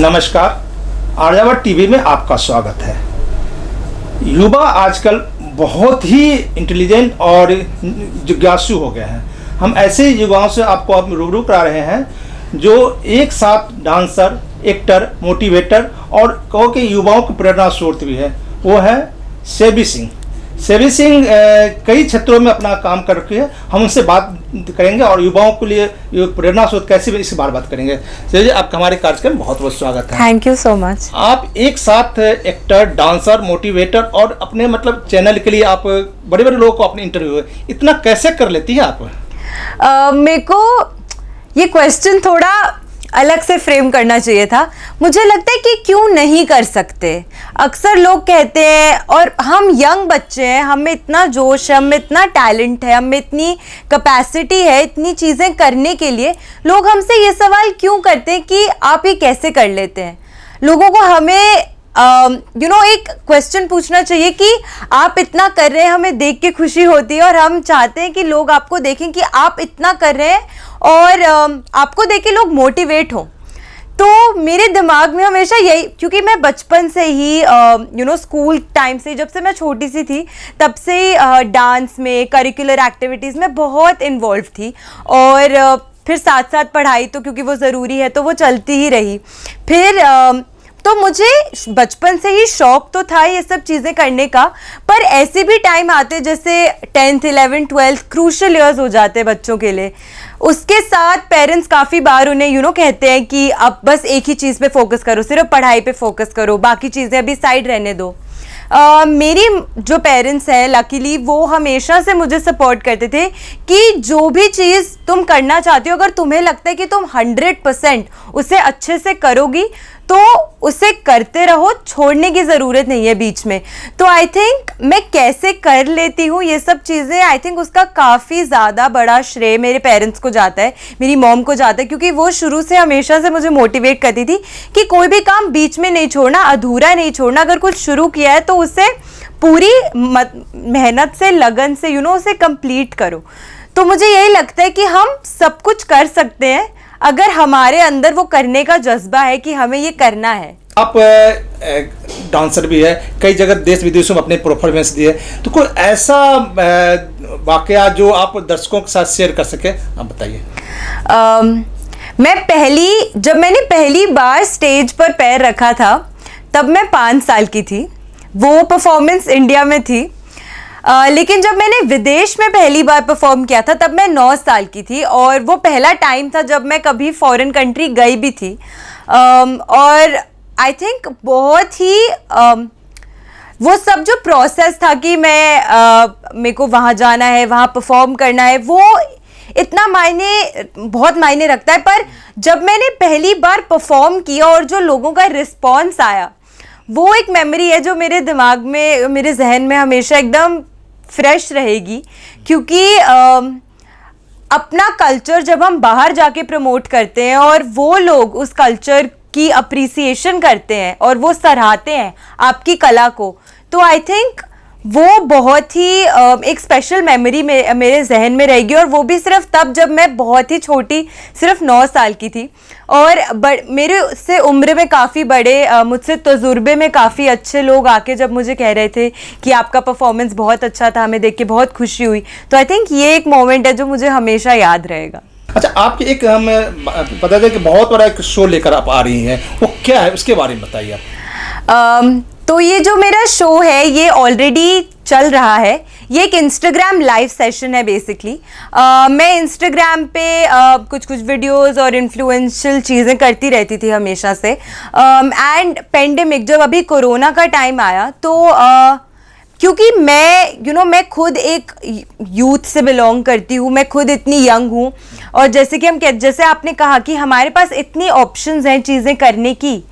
नमस्कार, आर्यावर्त टीवी में आपका स्वागत है। युवा आजकल बहुत ही इंटेलिजेंट और जिज्ञासु हो गए हैं। हम ऐसे युवाओं से आपको अब रूबरू करा रहे हैं जो एक साथ डांसर, एक्टर, मोटिवेटर और कहो कि युवाओं की प्रेरणा स्रोत भी है। वो है सेबी सिंह। सेबी सिंह कई क्षेत्रों में अपना काम कर रखी है। हम उनसे बात करेंगे और युवाओं के लिए प्रेरणा स्रोत कैसे भी इस बार बात करेंगे। सेबी जी, आपका हमारे कार्यक्रम में बहुत बहुत स्वागत है। Thank you so much. आप एक साथ एक्टर, डांसर, मोटिवेटर और अपने मतलब चैनल के लिए आप बड़े बड़े लोगों को अपने इंटरव्यू इतना कैसे कर लेती है आप? मेरे को ये क्वेश्चन थोड़ा अलग से फ्रेम करना चाहिए था। मुझे लगता है कि क्यों नहीं कर सकते। अक्सर लोग कहते हैं, और हम यंग बच्चे हैं, हमें इतना जोश है, हमें इतना टैलेंट है, हमें इतनी कैपेसिटी है इतनी चीज़ें करने के लिए। लोग हमसे ये सवाल क्यों करते हैं कि आप ये कैसे कर लेते हैं। लोगों को हमें एक क्वेश्चन पूछना चाहिए कि आप इतना कर रहे हैं, हमें देख के खुशी होती है और हम चाहते हैं कि लोग आपको देखें कि आप इतना कर रहे हैं और आपको देख के लोग मोटिवेट हों। तो मेरे दिमाग में हमेशा यही, क्योंकि मैं बचपन से ही स्कूल टाइम से, जब से मैं छोटी सी थी तब से ही डांस में, करिकुलर एक्टिविटीज़ में बहुत इन्वॉल्व थी। और फिर साथ साथ पढ़ाई तो क्योंकि वो ज़रूरी है तो वो चलती ही रही। फिर तो मुझे बचपन से ही शौक तो था ये सब चीज़ें करने का, पर ऐसे भी टाइम आते जैसे 10th, 11th, 12th crucial years हो जाते हैं बच्चों के लिए। उसके साथ पेरेंट्स काफ़ी बार उन्हें कहते हैं कि अब बस एक ही चीज़ पे फोकस करो, सिर्फ पढ़ाई पे फोकस करो, बाकी चीज़ें अभी साइड रहने दो। मेरी जो पेरेंट्स हैं लकीली वो हमेशा से मुझे सपोर्ट करते थे कि जो भी चीज़ तुम करना चाहती हो, अगर तुम्हें लगता है कि तुम 100% उसे अच्छे से करोगी तो उसे करते रहो, छोड़ने की ज़रूरत नहीं है बीच में। तो आई थिंक मैं कैसे कर लेती हूँ ये सब चीज़ें, आई थिंक उसका काफ़ी ज़्यादा बड़ा श्रेय मेरे पेरेंट्स को जाता है, मेरी मॉम को जाता है, क्योंकि वो शुरू से हमेशा से मुझे मोटिवेट करती थी कि कोई भी काम बीच में नहीं छोड़ना, अधूरा नहीं छोड़ना। अगर कुछ शुरू किया है तो उसे पूरी मेहनत से, लगन से उसे कंप्लीट करो। तो मुझे यही लगता है कि हम सब कुछ कर सकते हैं अगर हमारे अंदर वो करने का जज्बा है कि हमें ये करना है। आप डांसर भी है, कई जगह देश विदेशों में अपने परफॉर्मेंस दिए, तो कोई ऐसा वाकया जो आप दर्शकों के साथ शेयर कर सके, आप बताइए। जब मैंने पहली बार स्टेज पर पैर रखा था तब मैं 5 साल की थी। वो परफॉर्मेंस इंडिया में थी। लेकिन जब मैंने विदेश में पहली बार परफॉर्म किया था तब मैं 9 साल की थी, और वो पहला टाइम था जब मैं कभी फॉरेन कंट्री गई भी थी। और आई थिंक बहुत ही वो सब जो प्रोसेस था कि मेरे को वहाँ जाना है, वहाँ परफॉर्म करना है, वो इतना बहुत मायने रखता है। पर जब मैंने पहली बार परफॉर्म किया और जो लोगों का रिस्पॉन्स आया, वो एक मेमोरी है जो मेरे दिमाग में, मेरे जहन में हमेशा एकदम फ्रेश रहेगी। क्योंकि अपना कल्चर जब हम बाहर जाके प्रमोट करते हैं और वो लोग उस कल्चर की अप्रिसिएशन करते हैं और वो सराहते हैं आपकी कला को, तो आई थिंक वो बहुत ही एक स्पेशल मेमोरी मेरे जहन में रहेगी। और वो भी सिर्फ तब जब मैं बहुत ही छोटी, सिर्फ 9 साल की थी, और मेरे से उम्र में काफ़ी बड़े, मुझसे तजुर्बे में काफ़ी अच्छे लोग आके जब मुझे कह रहे थे कि आपका परफॉर्मेंस बहुत अच्छा था, हमें देख के बहुत खुशी हुई। तो आई थिंक ये एक मोमेंट है जो मुझे हमेशा याद रहेगा। अच्छा, आपकी एक हमें पता है कि बहुत बड़ा एक शो लेकर आप आ रही हैं, वो क्या है, उसके बारे में बताइए आप। तो ये जो मेरा शो है ये ऑलरेडी चल रहा है। ये एक इंस्टाग्राम लाइव सेशन है बेसिकली। मैं इंस्टाग्राम पे कुछ वीडियोस और इन्फ्लुएंशियल चीज़ें करती रहती थी हमेशा से। एंड पेंडेमिक, जब अभी कोरोना का टाइम आया, तो क्योंकि मैं खुद एक यूथ से बिलोंग करती हूँ, मैं खुद इतनी यंग हूँ, और जैसे आपने कहा कि हमारे पास इतनी ऑप्शंस हैं चीज़ें करने की।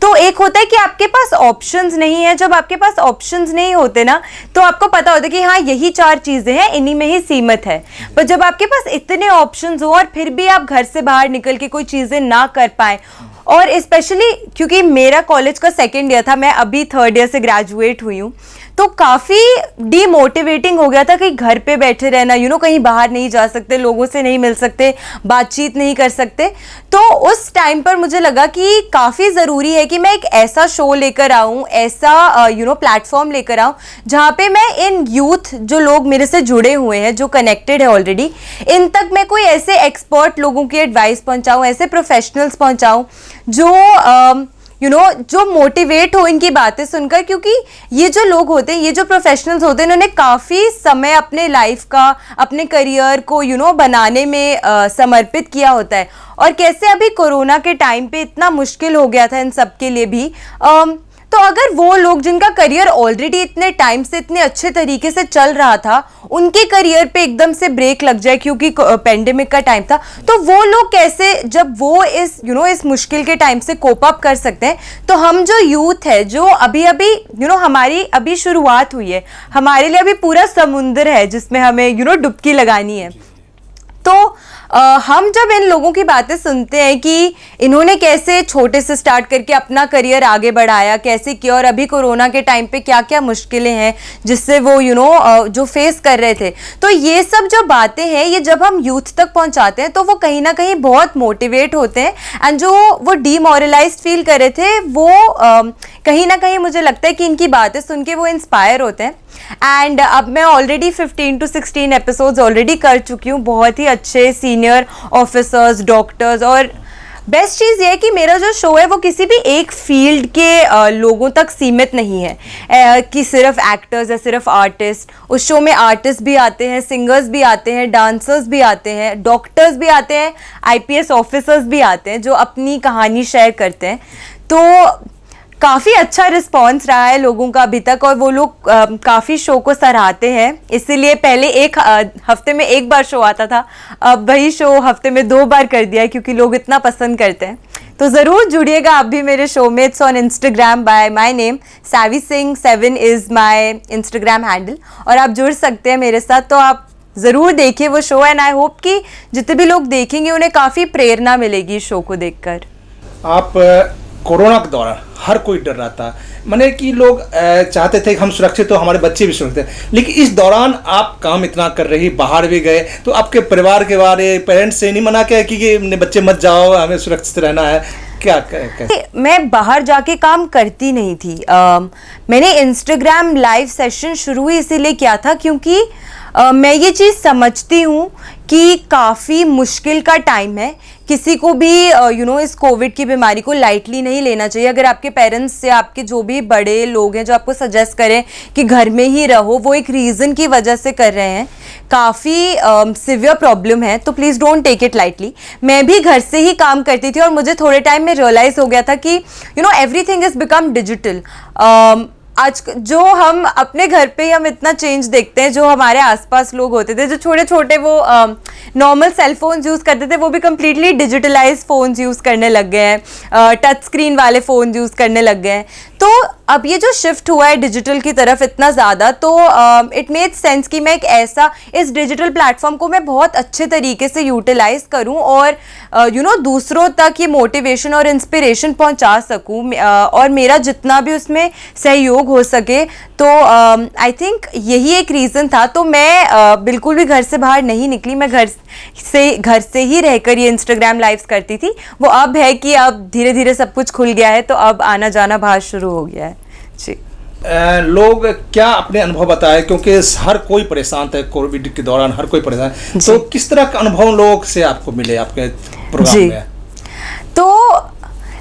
तो एक होता है कि आपके पास ऑप्शंस नहीं है। जब आपके पास ऑप्शंस नहीं होते ना, तो आपको पता होता है कि हाँ, यही 4 चीज़ें हैं, इन्हीं में ही सीमित है। पर जब आपके पास इतने ऑप्शंस हो और फिर भी आप घर से बाहर निकल के कोई चीज़ें ना कर पाए, और स्पेशली क्योंकि मेरा कॉलेज का 2nd ईयर था, मैं अभी 3rd ईयर से ग्रेजुएट हुई हूँ, तो काफ़ी डीमोटिवेटिंग हो गया था कि घर पे बैठे रहना, कहीं बाहर नहीं जा सकते, लोगों से नहीं मिल सकते, बातचीत नहीं कर सकते। तो उस टाइम पर मुझे लगा कि काफ़ी ज़रूरी है कि मैं एक ऐसा शो लेकर आऊँ, ऐसा प्लेटफॉर्म लेकर आऊँ जहाँ पे मैं इन यूथ जो लोग मेरे से जुड़े हुए हैं, जो कनेक्टेड है ऑलरेडी, इन तक मैं कोई ऐसे एक्सपर्ट लोगों की एडवाइस पहुँचाऊँ, ऐसे प्रोफेशनल्स पहुँचाऊँ जो जो मोटिवेट हो इनकी बातें सुनकर। क्योंकि ये जो लोग होते हैं, ये जो प्रोफेशनल्स होते हैं, इन्होंने काफ़ी समय अपने लाइफ का, अपने करियर को बनाने में समर्पित किया होता है। और कैसे अभी कोरोना के टाइम पे इतना मुश्किल हो गया था इन सब के लिए भी, तो अगर वो लोग जिनका करियर ऑलरेडी इतने टाइम से इतने अच्छे तरीके से चल रहा था, उनके करियर पे एकदम से ब्रेक लग जाए क्योंकि पेंडेमिक का टाइम था, तो वो लोग कैसे, जब वो इस मुश्किल के टाइम से कोप अप कर सकते हैं, तो हम जो यूथ है, जो अभी अभी हमारी अभी शुरुआत हुई है, हमारे लिए अभी पूरा समुंदर है जिसमें हमें डुबकी लगानी है। तो हम जब इन लोगों की बातें सुनते हैं कि इन्होंने कैसे छोटे से स्टार्ट करके अपना करियर आगे बढ़ाया, कैसे किया, और अभी कोरोना के टाइम पे क्या क्या मुश्किलें हैं जिससे वो जो फेस कर रहे थे, तो ये सब जो बातें हैं, ये जब हम यूथ तक पहुंचाते हैं तो वो कहीं ना कहीं बहुत मोटिवेट होते हैं। एंड जो वो डीमोरलाइज्ड फील कर रहे थे, वो कहीं ना कहीं मुझे लगता है कि इनकी बातें सुन के वो इंस्पायर होते हैं। एंड अब मैं ऑलरेडी 15 to 16 एपिसोड्स ऑलरेडी कर चुकी हूँ, बहुत ही अच्छे सीनियर ऑफिसर्स, डॉक्टर्स, और बेस्ट चीज़ ये है कि मेरा जो शो है वो किसी भी एक फील्ड के लोगों तक सीमित नहीं है कि सिर्फ एक्टर्स या सिर्फ आर्टिस्ट। उस शो में आर्टिस्ट भी आते हैं, सिंगर्स भी आते हैं, डांसर्स भी आते हैं, डॉक्टर्स भी आते हैं, IPS ऑफिसर्स भी आते हैं जो अपनी कहानी शेयर करते हैं। तो काफ़ी अच्छा रिस्पॉन्स रहा है लोगों का अभी तक, और वो लोग काफ़ी शो को सराहते हैं। इसीलिए पहले एक हफ्ते में एक बार शो आता था, अब वही शो हफ्ते में 2 बार कर दिया है क्योंकि लोग इतना पसंद करते हैं। तो ज़रूर जुड़िएगा आप भी मेरे शो में। It's on Instagram bye my name, Savvy Singh 7 is my Instagram handle, और आप जुड़ सकते हैं मेरे साथ। तो आप ज़रूर देखिए वो शो, एंड आई होप कि जितने भी लोग देखेंगे उन्हें काफ़ी प्रेरणा मिलेगी इस शो को देखकर। आप कोरोना के दौरान हर कोई डर रहा था, माने कि लोग चाहते थे कि हम सुरक्षित हो, हमारे बच्चे भी सुरक्षित हैं, लेकिन इस दौरान आप काम इतना कर रही, बाहर भी गए, तो आपके परिवार के बारे, पेरेंट्स से नहीं मना किया कि बच्चे मत जाओ, हमें सुरक्षित रहना है? क्या मैं बाहर जाके काम करती नहीं थी। मैंने इंस्टाग्राम लाइव सेशन शुरू ही इसीलिए किया था क्योंकि मैं ये चीज़ समझती हूँ कि काफ़ी मुश्किल का टाइम है। किसी को भी इस कोविड की बीमारी को लाइटली नहीं लेना चाहिए। अगर आपके पेरेंट्स या आपके जो भी बड़े लोग हैं जो आपको सजेस्ट करें कि घर में ही रहो, वो एक रीज़न की वजह से कर रहे हैं, काफ़ी सिवियर प्रॉब्लम है, तो please don't take it lightly. मैं भी घर से ही काम करती थी और मुझे थोड़े टाइम में रियलाइज़ हो गया था कि एवरीथिंग इज़ बिकम डिजिटल। आज जो हम अपने घर पे ही हम इतना चेंज देखते हैं, जो हमारे आसपास लोग होते थे जो छोटे छोटे वो नॉर्मल सेल फोन्स यूज़ करते थे, वो भी कम्प्लीटली डिजिटलाइज फ़ोन्स यूज़ करने लग गए हैं, टच स्क्रीन वाले फ़ोन यूज़ करने लग गए हैं। तो अब ये जो शिफ्ट हुआ है डिजिटल की तरफ इतना ज़्यादा, तो इट मेक सेंस कि मैं एक ऐसा इस डिजिटल प्लेटफॉर्म को मैं बहुत अच्छे तरीके से यूटिलाइज करूं और दूसरों तक ये मोटिवेशन और इंस्पिरेशन पहुंचा सकूं, और मेरा जितना भी उसमें सहयोग हो सके। तो आई थिंक यही एक रीज़न था। तो मैं बिल्कुल भी घर से बाहर नहीं निकली, मैं घर से ही रहकर ये इंस्टाग्राम लाइव्स करती थी। वो अब है कि अब धीरे धीरे सब कुछ खुल गया है, तो अब आना जाना बाहर शुरू हो गया है जी। लोग क्या अपने अनुभव बताए, क्योंकि हर कोई परेशान था कोविड के दौरान, हर कोई परेशान, तो किस तरह का अनुभव लोग से आपको मिले आपके प्रोग्राम में? तो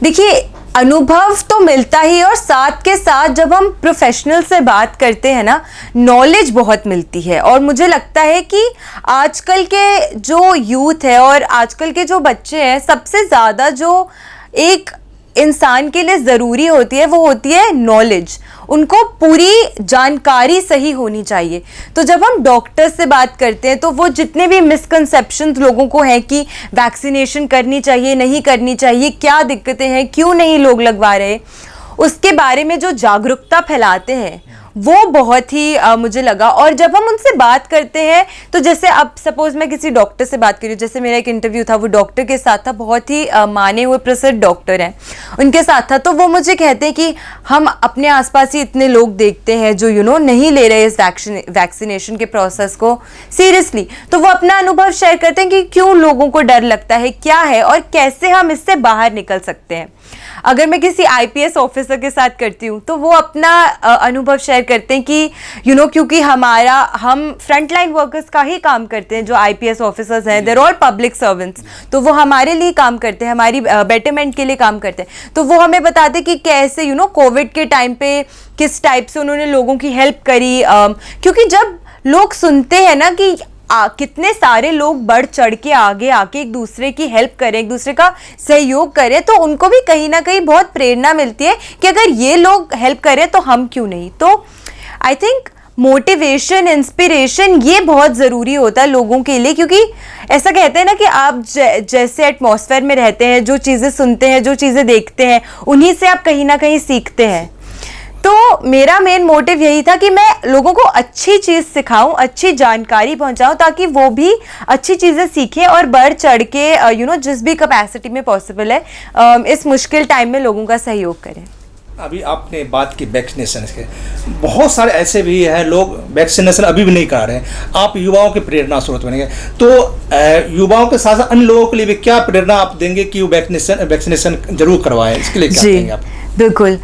देखिए, अनुभव तो मिलता ही, और साथ के साथ जब हम प्रोफेशनल से बात करते हैं ना, नॉलेज बहुत मिलती है। और मुझे लगता है कि आजकल के जो यूथ है और आजकल के जो बच्चे हैं, सबसे ज़्यादा जो एक इंसान के लिए ज़रूरी होती है वो होती है नॉलेज। उनको पूरी जानकारी सही होनी चाहिए। तो जब हम डॉक्टर से बात करते हैं तो वो जितने भी मिसकंसेप्शंस लोगों को हैं कि वैक्सीनेशन करनी चाहिए, नहीं करनी चाहिए, क्या दिक्कतें हैं, क्यों नहीं लोग लगवा रहे, उसके बारे में जो जागरूकता फैलाते हैं वो बहुत ही मुझे लगा। और जब हम उनसे बात करते हैं तो जैसे अब सपोज मैं किसी डॉक्टर से बात करूँ, जैसे मेरा एक इंटरव्यू था वो डॉक्टर के साथ था, बहुत ही माने हुए प्रसिद्ध डॉक्टर हैं, उनके साथ था। तो वो मुझे कहते हैं कि हम अपने आसपास ही इतने लोग देखते हैं जो नहीं ले रहे इस वैक्सीनेशन के प्रोसेस को सीरियसली। तो वो अपना अनुभव शेयर करते हैं कि क्यों लोगों को डर लगता है, क्या है और कैसे हम इससे बाहर निकल सकते हैं। अगर मैं किसी आईपीएस ऑफिसर के साथ करती हूँ तो वो अपना अनुभव शेयर करते हैं कि क्योंकि हम फ्रंटलाइन वर्कर्स का ही काम करते हैं, जो आईपीएस ऑफिसर्स हैं, देयर ऑल पब्लिक सर्वेंट्स, तो वो हमारे लिए काम करते हैं, हमारी बेटरमेंट के लिए काम करते हैं। तो वो हमें बताते हैं कि कैसे कोविड के टाइम पे किस टाइप से उन्होंने लोगों की हेल्प करी। क्योंकि जब लोग सुनते हैं ना कि कितने सारे लोग बढ़ चढ़ के आगे आके एक दूसरे की हेल्प करें, एक दूसरे का सहयोग करें, तो उनको भी कहीं ना कहीं बहुत प्रेरणा मिलती है कि अगर ये लोग हेल्प करें तो हम क्यों नहीं। तो आई थिंक मोटिवेशन, इंस्पिरेशन ये बहुत ज़रूरी होता है लोगों के लिए, क्योंकि ऐसा कहते हैं ना कि आप जैसे एटमॉस्फेयर में रहते हैं, जो चीज़ें सुनते हैं, जो चीज़ें देखते हैं, उन्हीं से आप कहीं ना कहीं सीखते हैं। तो मेरा मेन मोटिव यही था कि मैं लोगों को अच्छी चीज़ सिखाऊं, अच्छी जानकारी पहुंचाऊं, ताकि वो भी अच्छी चीज़ें सीखें और बढ़ चढ़ के जिस भी कैपेसिटी में पॉसिबल है इस मुश्किल टाइम में लोगों का सहयोग करें। अभी आपने बात की वैक्सीनेशन के, बहुत सारे ऐसे भी हैं लोग वैक्सीनेशन अभी भी नहीं करा रहे हैं। आप युवाओं के प्रेरणा स्रोत बनेंगे, तो युवाओं के साथ साथ अन्य लोगों के लिए भी क्या प्रेरणा आप देंगे कि वो वैक्सीनेशन जरूर करवाएं? इसके लिए क्या कहेंगे आप? बिल्कुल।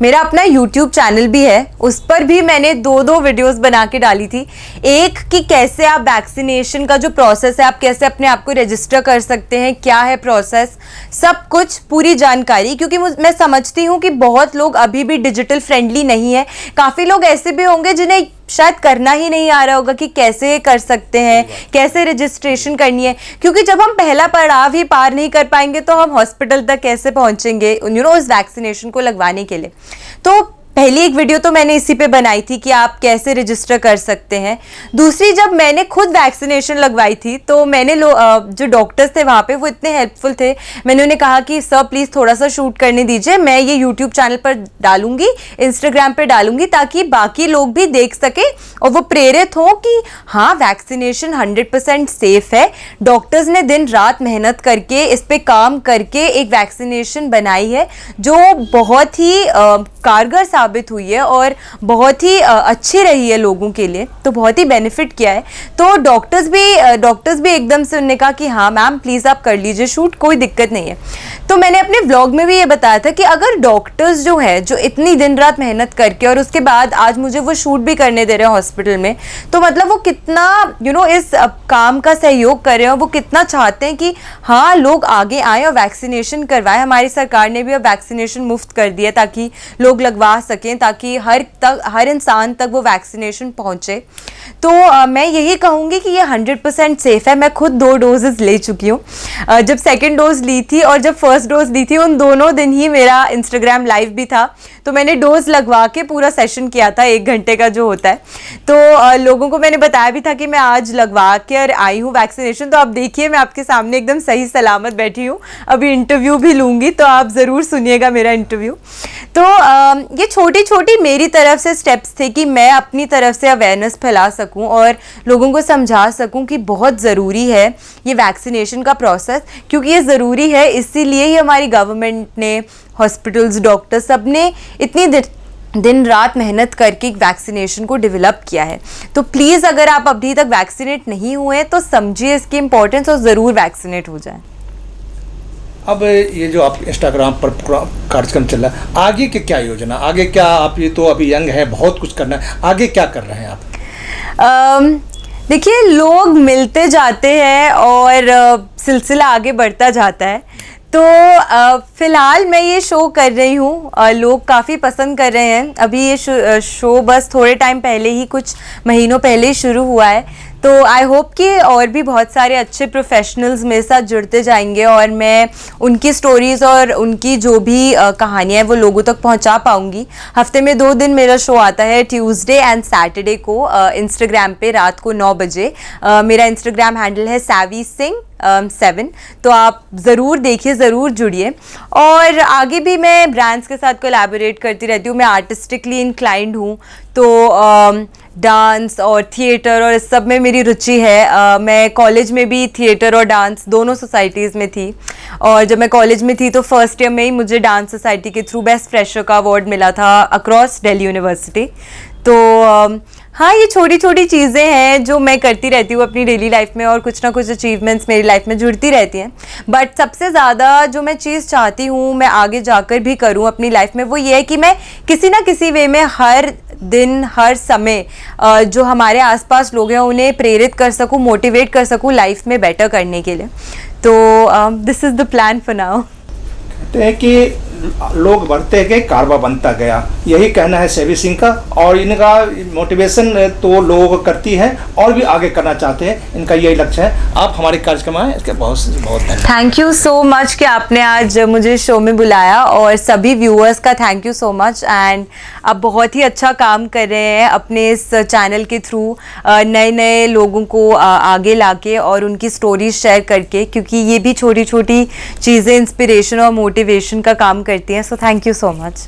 मेरा अपना YouTube चैनल भी है, उस पर भी मैंने दो वीडियोस बना के डाली थी। एक कि कैसे आप वैक्सीनेशन का जो प्रोसेस है, आप कैसे अपने आप को रजिस्टर कर सकते हैं, क्या है प्रोसेस, सब कुछ पूरी जानकारी। क्योंकि मैं समझती हूँ कि बहुत लोग अभी भी डिजिटल फ्रेंडली नहीं है। काफ़ी लोग ऐसे भी होंगे जिन्हें शायद करना ही नहीं आ रहा होगा कि कैसे कर सकते हैं, कैसे रजिस्ट्रेशन करनी है। क्योंकि जब हम पहला पड़ाव ही पार नहीं कर पाएंगे तो हम हॉस्पिटल तक कैसे पहुंचेंगे उस वैक्सीनेशन को लगवाने के लिए। तो पहली एक वीडियो तो मैंने इसी पे बनाई थी कि आप कैसे रजिस्टर कर सकते हैं। दूसरी, जब मैंने खुद वैक्सीनेशन लगवाई थी तो मैंने जो डॉक्टर्स थे वहाँ पे वो इतने हेल्पफुल थे। मैंने उन्हें कहा कि सर प्लीज़ थोड़ा सा शूट करने दीजिए, मैं ये यूट्यूब चैनल पर डालूंगी, इंस्टाग्राम पे डालूंगी, ताकि बाकी लोग भी देख सके और वो प्रेरित हों कि हाँ वैक्सीनेशन 100% सेफ है। डॉक्टर्स ने दिन रात मेहनत करके इस पर काम करके एक वैक्सीनेशन बनाई है जो बहुत ही कारगर साबित हुई है और बहुत ही अच्छी रही है लोगों के लिए, तो बहुत ही बेनिफिट किया है। तो डॉक्टर्स भी एकदम से उन्होंने कहा कि हाँ मैम प्लीज़ आप कर लीजिए शूट, कोई दिक्कत नहीं है। तो मैंने अपने व्लॉग में भी ये बताया था कि अगर डॉक्टर्स जो है जो इतनी दिन रात मेहनत करके और उसके बाद आज मुझे वो शूट भी करने दे रहे हैं हॉस्पिटल में, तो मतलब वो कितना इस काम का सहयोग कर रहे हैं और वो कितना चाहते हैं कि हाँ लोग आगे आए और वैक्सीनेशन करवाएं। हमारी सरकार ने भी अब वैक्सीनेशन मुफ्त कर दिया ताकि लोग लगवा सकें, ताकि हर इंसान तक वो वैक्सीनेशन पहुंचे। तो मैं यही कहूँगी कि ये 100% सेफ़ है। मैं खुद 2 डोजेज़ ले चुकी हूँ। जब सेकेंड डोज ली थी और जब फर्स्ट डोज ली थी उन दोनों दिन ही मेरा इंस्टाग्राम लाइव भी था, तो मैंने डोज लगवा के पूरा सेशन किया था 1 घंटे का जो होता है। तो लोगों को मैंने बताया भी था कि मैं आज लगवा कर आई हूँ वैक्सीनेशन। तो आप देखिए मैं आपके सामने एकदम सही सलामत बैठी हूँ, अभी इंटरव्यू भी लूँगी, तो आप ज़रूर सुनिएगा मेरा इंटरव्यू। तो ये छोटी छोटी मेरी तरफ से स्टेप्स थे कि मैं अपनी तरफ से अवेयरनेस फैला सकूं और लोगों को समझा सकूं कि बहुत ज़रूरी है ये वैक्सीनेशन का प्रोसेस। क्योंकि ये ज़रूरी है, इसीलिए ही हमारी गवर्नमेंट ने, हॉस्पिटल्स, डॉक्टर्स सब ने इतनी दिन रात मेहनत करके वैक्सीनेशन को डेवलप किया है। तो प्लीज़ अगर आप अभी तक वैक्सीनेट नहीं हुए तो समझिए इसकी इंपॉर्टेंस और ज़रूर वैक्सीनेट हो जाए। अब ये जो आप इंस्टाग्राम पर कार्यक्रम चल रहा है, आगे की क्या योजना, आगे क्या, आप ये तो अभी यंग है, बहुत कुछ करना है, आगे क्या कर रहे हैं आप? देखिए लोग मिलते जाते हैं और सिलसिला आगे बढ़ता जाता है। तो फ़िलहाल मैं ये शो कर रही हूँ, लोग काफ़ी पसंद कर रहे हैं। अभी ये शो बस थोड़े टाइम पहले ही, कुछ महीनों पहले ही शुरू हुआ है। तो आई होप कि और भी बहुत सारे अच्छे प्रोफेशनल्स मेरे साथ जुड़ते जाएंगे और मैं उनकी स्टोरीज़ और उनकी जो भी कहानियाँ हैं वो लोगों तक पहुँचा पाऊँगी। हफ्ते में 2 दिन मेरा शो आता है, ट्यूसडे एंड सैटरडे को इंस्टाग्राम पे रात को 9 बजे। मेरा इंस्टाग्राम हैंडल है savvy singh 7। तो आप ज़रूर देखिए, ज़रूर जुड़िए। और आगे भी मैं ब्रांड्स के साथ कोलैबोरेट करती रहती हूँ। मैं आर्टिस्टिकली इंक्लाइंड हूँ, तो डांस और थिएटर और इस सब में मेरी रुचि है। मैं कॉलेज में भी थिएटर और डांस दोनों सोसाइटीज़ में थी, और जब मैं कॉलेज में थी तो फर्स्ट ईयर में ही मुझे डांस सोसाइटी के थ्रू बेस्ट फ्रेशर का अवार्ड मिला था अक्रॉस दिल्ली यूनिवर्सिटी। तो हाँ, ये छोटी छोटी चीज़ें हैं जो मैं करती रहती हूँ अपनी डेली लाइफ में, और कुछ ना कुछ अचीवमेंट्स मेरी लाइफ में जुड़ती रहती हैं। बट सबसे ज़्यादा जो मैं चीज़ चाहती हूँ मैं आगे जाकर भी करूँ अपनी लाइफ में, वो ये है कि मैं किसी ना किसी वे में हर दिन हर समय जो हमारे आसपास लोग हैं उन्हें प्रेरित कर सकूँ, मोटिवेट कर सकूँ लाइफ में बेटर करने के लिए। तो this is the plan for now. कहते हैं कि लोग बढ़ते गए, कारवा बनता गया, यही कहना है सेवी सिंह का। और इनका मोटिवेशन तो लोग करती है और भी आगे करना चाहते हैं, इनका यही लक्ष्य है। आप हमारे कार्यक्रम आए, इसके बहुत बहुत धन्यवाद। थैंक यू सो मच कि आपने आज मुझे शो में बुलाया, और सभी व्यूअर्स का thank you so much. And आप बहुत ही अच्छा काम कर रहे हैं अपने इस चैनल के थ्रू, नए नए लोगों को आगे लाके और उनकी स्टोरीज शेयर करके, क्योंकि ये भी छोटी छोटी चीज़ें इंस्पिरेशन और मोटिवेशन का काम करती हैं। So thank you so much.